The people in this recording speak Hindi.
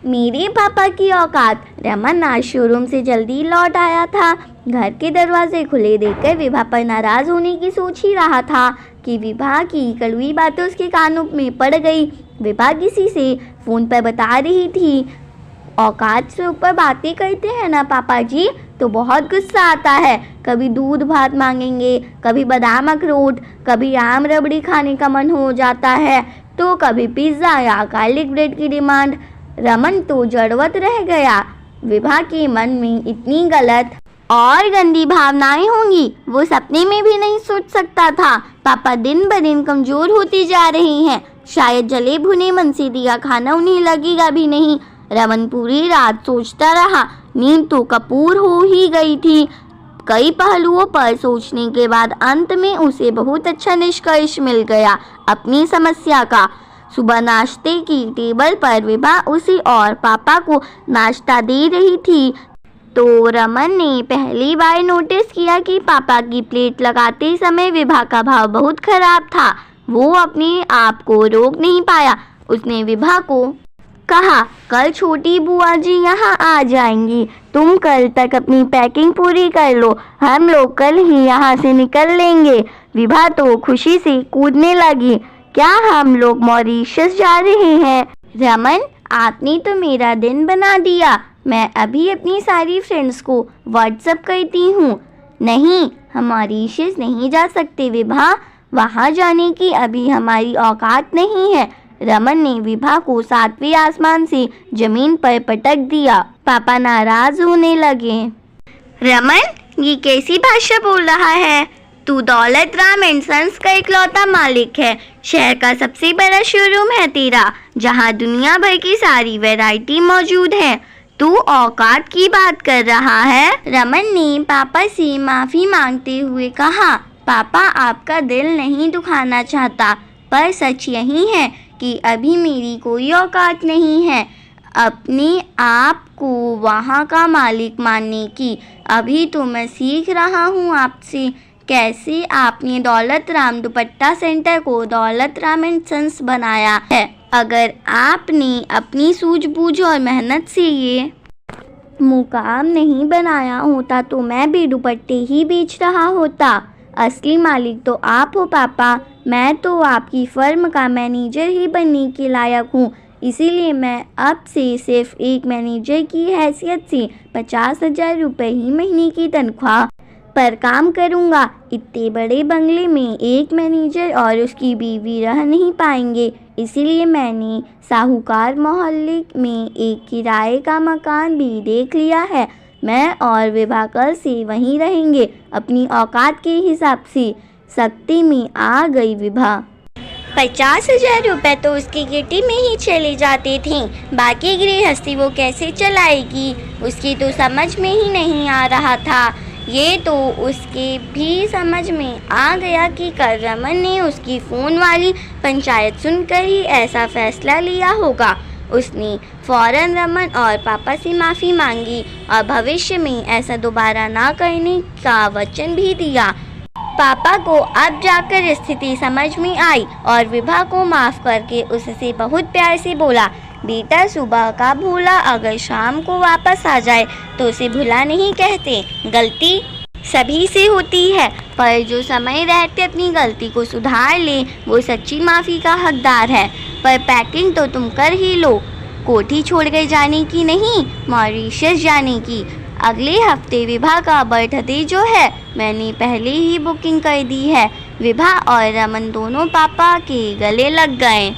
मेरे पापा की औकात। रमन आज शोरूम से जल्दी लौट आया था। घर के दरवाजे खुले देखकर विभा पर नाराज होने की सोच ही रहा था कि विभा की कड़वी बातें उसके कानों में पड़ गई। विभा किसी से फ़ोन पर बता रही थी, औकात से ऊपर बातें करते हैं ना पापा जी तो बहुत गुस्सा आता है। कभी दूध भात मांगेंगे, कभी बादाम अखरोट, कभी आम रबड़ी खाने का मन हो जाता है तो कभी पिज़्ज़ा या गार्लिक ब्रेड की डिमांड। रमन तो जड़वत रह गया। विभा के मन में इतनी गलत और गंदी भावनाएं होंगी वो सपने में भी नहीं सोच सकता था। पापा दिन ब दिन कमज़ोर होती जा रही हैं। शायद जले भुने मन से दिया खाना उन्हें लगेगा भी नहीं। रमन पूरी रात सोचता रहा। नींद तो कपूर हो ही गई थी। कई पहलुओं पर सोचने के बाद अंत में उसे बहुत अच्छा निष्कर्ष मिल गया अपनी समस्या का। सुबह नाश्ते की टेबल पर विभा उसे और पापा को नाश्ता दे रही थी तो रमन ने पहली बार नोटिस किया कि पापा की प्लेट लगाते समय विभा का भाव बहुत खराब था। वो अपने आप को रोक नहीं पाया। उसने विभा को कहा, कल छोटी बुआ जी यहाँ आ जाएंगी, तुम कल तक अपनी पैकिंग पूरी कर लो, हम लोग कल ही यहाँ से निकल लेंगे। विभा तो खुशी से कूदने लगी। क्या हम लोग मॉरिशस जा रहे हैं? रमन, आपने तो मेरा दिन बना दिया। मैं अभी अपनी सारी फ्रेंड्स को व्हाट्सएप करती हूँ। नहीं, हम मॉरिशस नहीं जा सकते विभा, वहाँ जाने की अभी हमारी औकात नहीं है। रमन ने विभा को 7वें आसमान से जमीन पर पटक दिया। पापा नाराज होने लगे। रमन, ये कैसी भाषा बोल रहा है? तू दौलत राम एंड सन्स का इकलौता मालिक है। शहर का सबसे बड़ा शोरूम है तेरा, जहाँ दुनिया भर की सारी वैरायटी मौजूद है। तू औकात की बात कर रहा है? रमन ने पापा से माफ़ी मांगते हुए कहा, पापा आपका दिल नहीं दुखाना चाहता, पर सच यही है कि अभी मेरी कोई औकात नहीं है अपने आप को वहाँ का मालिक मानने की। अभी तो मैं सीख रहा हूँ आपसे कैसे आपने दौलत राम दुपट्टा सेंटर को दौलत राम एंड सन्स बनाया है। अगर आपने अपनी सूझबूझ और मेहनत से ये मुकाम नहीं बनाया होता तो मैं भी दुपट्टे ही बेच रहा होता। असली मालिक तो आप हो पापा। मैं तो आपकी फर्म का मैनेजर ही बनने के लायक हूँ, इसीलिए मैं अब से सिर्फ एक मैनेजर की हैसियत से 50,000 रुपये ही महीने की तनख्वाह पर काम करूँगा। इतने बड़े बंगले में एक मैनेजर और उसकी बीवी रह नहीं पाएंगे, इसीलिए मैंने साहूकार मोहल्ले में एक किराए का मकान भी देख लिया है। मैं और विभा कल से वहीं रहेंगे अपनी औकात के हिसाब से। सख्ती में आ गई विभा। 50,000 रुपये तो उसकी किटी में ही चले जाते थे, बाकी गृहस्थी वो कैसे चलाएगी उसकी तो समझ में ही नहीं आ रहा था। ये तो उसके भी समझ में आ गया कि कल रमन ने उसकी फ़ोन वाली पंचायत सुनकर ही ऐसा फ़ैसला लिया होगा। उसने फ़ौरन रमन और पापा से माफ़ी मांगी और भविष्य में ऐसा दोबारा ना करने का वचन भी दिया। पापा को अब जाकर स्थिति समझ में आई और विभा को माफ़ करके उससे बहुत प्यार से बोला, बेटा सुबह का भूला अगर शाम को वापस आ जाए तो उसे भूला नहीं कहते। गलती सभी से होती है, पर जो समय रहते अपनी गलती को सुधार ले वो सच्ची माफ़ी का हकदार है। पर पैकिंग तो तुम कर ही लो, कोठी छोड़कर जाने की नहीं, मॉरिशस जाने की। अगले हफ्ते विभा का बर्थडे जो है मैंने पहले ही बुकिंग कर दी है। विभा और रमन दोनों पापा के गले लग गए।